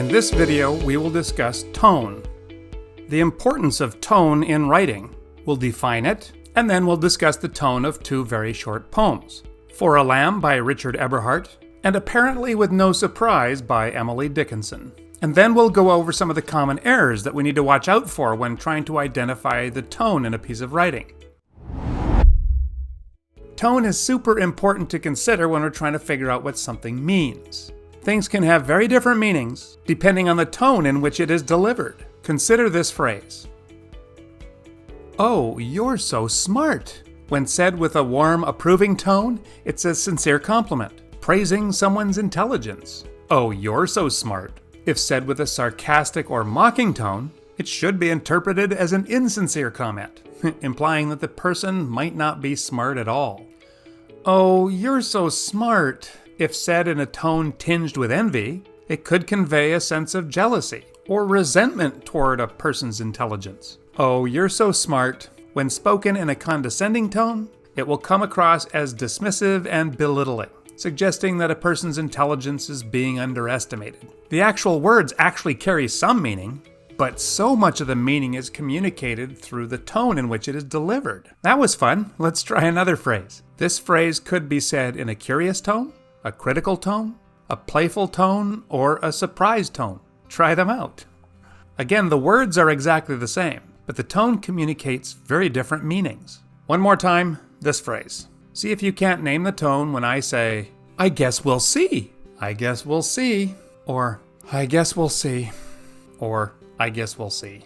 In this video, we will discuss tone. The importance of tone in writing. We'll define it, and then we'll discuss the tone of two very short poems. For a Lamb by Richard Eberhardt, and Apparently with No Surprise by Emily Dickinson. And then we'll go over some of the common errors that we need to watch out for when trying to identify the tone in a piece of writing. Tone is super important to consider when we're trying to figure out what something means. Things can have very different meanings depending on the tone in which it is delivered. Consider this phrase. "Oh, you're so smart." When said with a warm, approving tone, it's a sincere compliment, praising someone's intelligence. "Oh, you're so smart." If said with a sarcastic or mocking tone, it should be interpreted as an insincere comment, implying that the person might not be smart at all. "Oh, you're so smart." If said in a tone tinged with envy, it could convey a sense of jealousy or resentment toward a person's intelligence. "Oh, you're so smart." When spoken in a condescending tone, it will come across as dismissive and belittling, suggesting that a person's intelligence is being underestimated. The actual words actually carry some meaning, but so much of the meaning is communicated through the tone in which it is delivered. That was fun. Let's try another phrase. This phrase could be said in a curious tone, a critical tone, a playful tone, or a surprise tone. Try them out. Again, the words are exactly the same, but the tone communicates very different meanings. One more time, this phrase. See if you can't name the tone when I say, "I guess we'll see." "I guess we'll see." Or, "I guess we'll see." Or, "I guess we'll see."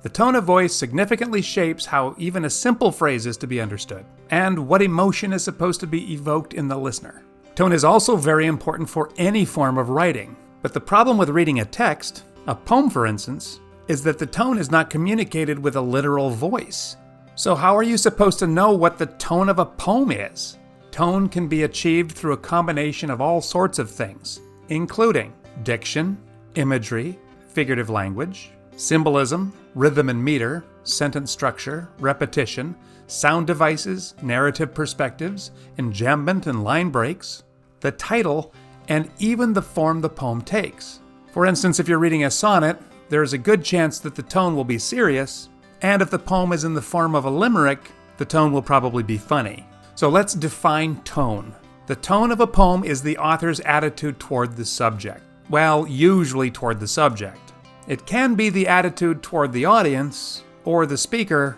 The tone of voice significantly shapes how even a simple phrase is to be understood, and what emotion is supposed to be evoked in the listener. Tone is also very important for any form of writing, but the problem with reading a text, a poem for instance, is that the tone is not communicated with a literal voice. So how are you supposed to know what the tone of a poem is? Tone can be achieved through a combination of all sorts of things, including diction, imagery, figurative language, symbolism, rhythm and meter, sentence structure, repetition, sound devices, narrative perspectives, enjambment and line breaks, the title, and even the form the poem takes. For instance, if you're reading a sonnet, there is a good chance that the tone will be serious, and if the poem is in the form of a limerick, the tone will probably be funny. So let's define tone. The tone of a poem is the author's attitude toward the subject. Well, usually toward the subject. It can be the attitude toward the audience, or the speaker,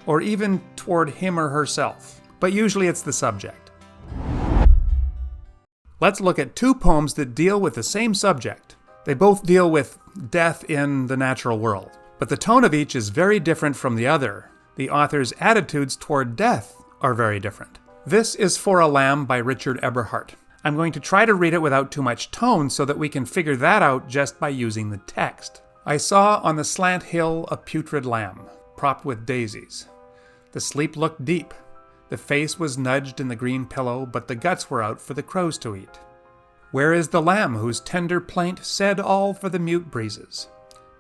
or even toward him or herself. But usually it's the subject. Let's look at two poems that deal with the same subject. They both deal with death in the natural world, but the tone of each is very different from the other. The author's attitudes toward death are very different. This is For a Lamb by Richard Eberhardt. I'm going to try to read it without too much tone so that we can figure that out just by using the text. "I saw on the slant hill a putrid lamb, propped with daisies. The sleep looked deep. The face was nudged in the green pillow, but the guts were out for the crows to eat. Where is the lamb whose tender plaint said all for the mute breezes?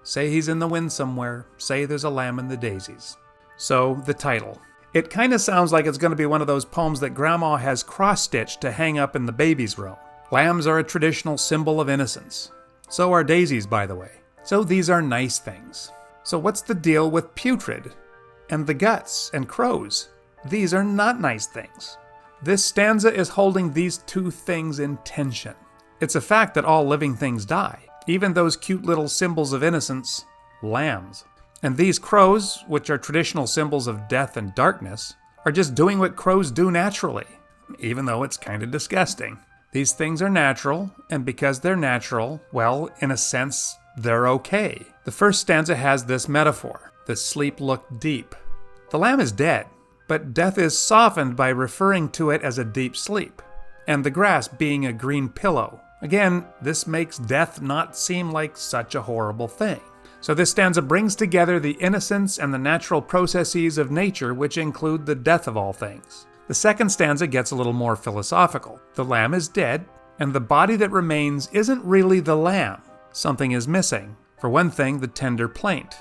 Say he's in the wind somewhere, say there's a lamb in the daisies." So, the title. It kind of sounds like it's going to be one of those poems that Grandma has cross-stitched to hang up in the baby's room. Lambs are a traditional symbol of innocence. So are daisies, by the way. So these are nice things. So what's the deal with putrid? And the guts and crows? These are not nice things. This stanza is holding these two things in tension. It's a fact that all living things die, even those cute little symbols of innocence, lambs. And these crows, which are traditional symbols of death and darkness, are just doing what crows do naturally, even though it's kind of disgusting. These things are natural, and because they're natural, well, in a sense, they're okay. The first stanza has this metaphor. The sleep looked deep. The lamb is dead, but death is softened by referring to it as a deep sleep, and the grass being a green pillow. Again, this makes death not seem like such a horrible thing. So this stanza brings together the innocence and the natural processes of nature, which include the death of all things. The second stanza gets a little more philosophical. The lamb is dead, and the body that remains isn't really the lamb. Something is missing. For one thing, the tender plaint,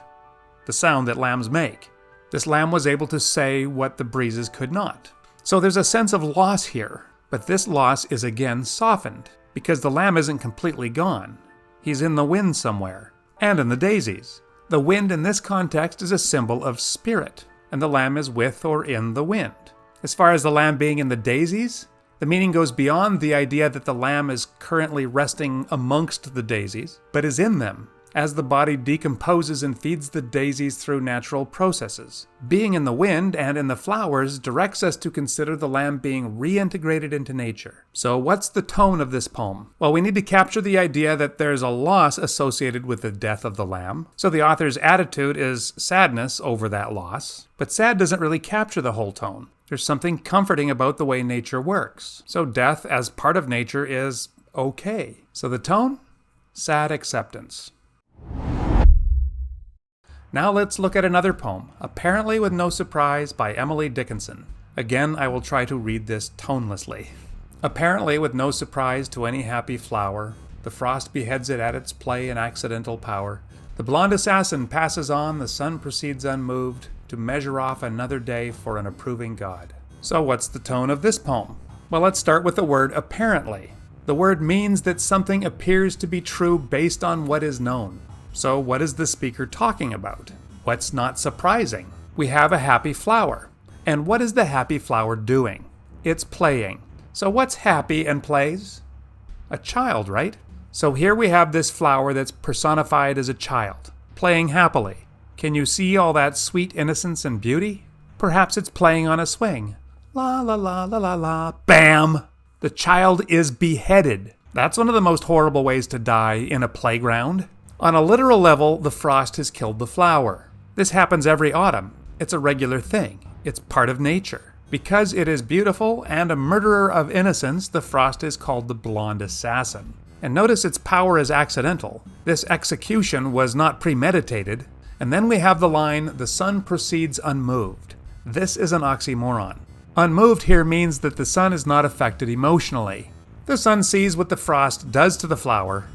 the sound that lambs make. This lamb was able to say what the breezes could not. So there's a sense of loss here, But this loss is again softened, because the lamb isn't completely gone. He's in the wind somewhere, and in the daisies. The wind in this context is a symbol of spirit, and the lamb is with or in the wind. As far as the lamb being in the daisies, the meaning goes beyond the idea that the lamb is currently resting amongst the daisies, but is in them, as the body decomposes and feeds the daisies through natural processes. Being in the wind and in the flowers directs us to consider the lamb being reintegrated into nature. So what's the tone of this poem? Well, we need to capture the idea that there's a loss associated with the death of the lamb. So the author's attitude is sadness over that loss. But sad doesn't really capture the whole tone. There's something comforting about the way nature works. So death as part of nature is okay. So the tone? Sad acceptance. Now let's look at another poem, Apparently with No Surprise by Emily Dickinson. Again, I will try to read this tonelessly. Apparently with no surprise to any happy flower, the frost beheads it at its play in accidental power. The blonde assassin passes on, the sun proceeds unmoved, to measure off another day for an approving God. So what's the tone of this poem? Well, let's start with the word apparently. The word means that something appears to be true based on what is known. So what is the speaker talking about? What's not surprising? We have a happy flower. And what is the happy flower doing? It's playing. So what's happy and plays? A child, right? So here we have this flower that's personified as a child, playing happily. Can you see all that sweet innocence and beauty? Perhaps it's playing on a swing. La la la la la la. Bam! The child is beheaded. That's one of the most horrible ways to die in a playground. On a literal level, the frost has killed the flower. This happens every autumn. It's a regular thing. It's part of nature. Because it is beautiful and a murderer of innocence, the frost is called the blonde assassin. And notice its power is accidental. This execution was not premeditated. And then we have the line, the sun proceeds unmoved. This is an oxymoron. Unmoved here means that the sun is not affected emotionally. The sun sees what the frost does to the flower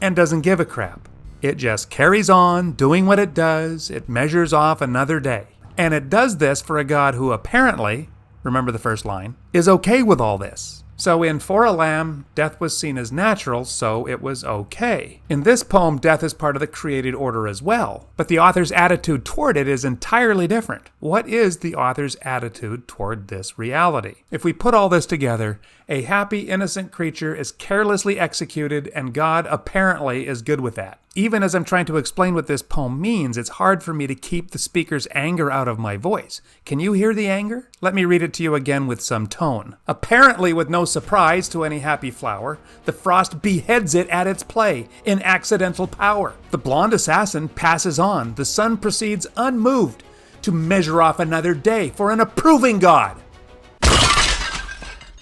and doesn't give a crap. It just carries on, doing what it does. It measures off another day. And it does this for a God who apparently, remember the first line, is okay with all this. So in For a Lamb, death was seen as natural, so it was okay. In this poem, death is part of the created order as well. But the author's attitude toward it is entirely different. What is the author's attitude toward this reality? If we put all this together, a happy, innocent creature is carelessly executed, and God apparently is good with that. Even as I'm trying to explain what this poem means, it's hard for me to keep the speaker's anger out of my voice. Can you hear the anger? Let me read it to you again with some tone. Apparently with no surprise to any happy flower, the frost beheads it at its play in accidental power. The blonde assassin passes on, the sun proceeds unmoved to measure off another day for an approving God.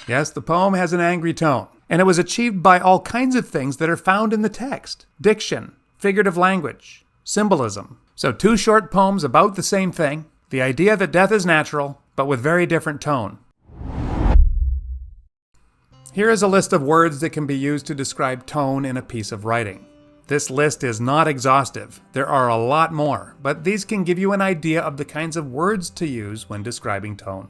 Yes, the poem has an angry tone, and it was achieved by all kinds of things that are found in the text. Diction, figurative language, symbolism. So 2 short poems about the same thing, the idea that death is natural, but with very different tone. Here is a list of words that can be used to describe tone in a piece of writing. This list is not exhaustive. There are a lot more, but these can give you an idea of the kinds of words to use when describing tone.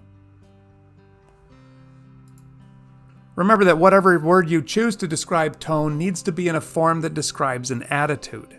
Remember that whatever word you choose to describe tone needs to be in a form that describes an attitude.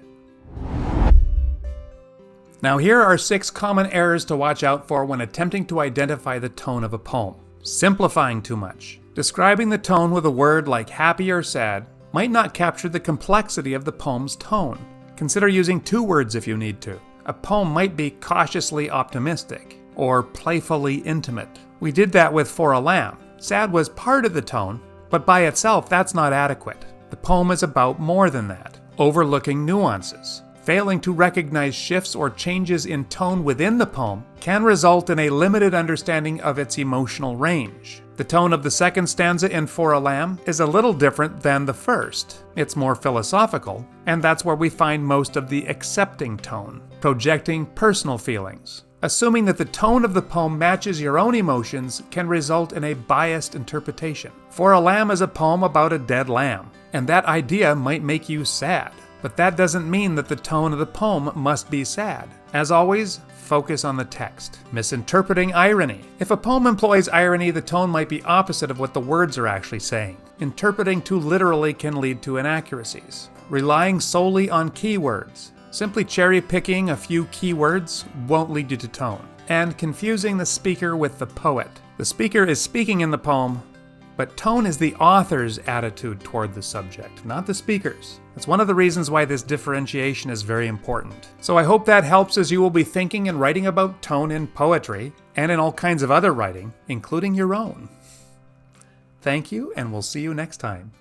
Now here are 6 common errors to watch out for when attempting to identify the tone of a poem. Simplifying too much. Describing the tone with a word like happy or sad might not capture the complexity of the poem's tone. Consider using 2 words if you need to. A poem might be cautiously optimistic or playfully intimate. We did that with For a Lamb. Sad was part of the tone, but by itself that's not adequate. The poem is about more than that, overlooking nuances. Failing to recognize shifts or changes in tone within the poem can result in a limited understanding of its emotional range. The tone of the second stanza in For a Lamb is a little different than the first. It's more philosophical, and that's where we find most of the accepting tone, projecting personal feelings. Assuming that the tone of the poem matches your own emotions can result in a biased interpretation. For a Lamb is a poem about a dead lamb, and that idea might make you sad. But that doesn't mean that the tone of the poem must be sad. As always, focus on the text. Misinterpreting irony. If a poem employs irony, the tone might be opposite of what the words are actually saying. Interpreting too literally can lead to inaccuracies. Relying solely on keywords. Simply cherry-picking a few keywords won't lead you to tone. And confusing the speaker with the poet. The speaker is speaking in the poem, but tone is the author's attitude toward the subject, not the speaker's. That's one of the reasons why this differentiation is very important. So I hope that helps, as you will be thinking and writing about tone in poetry and in all kinds of other writing, including your own. Thank you, and we'll see you next time.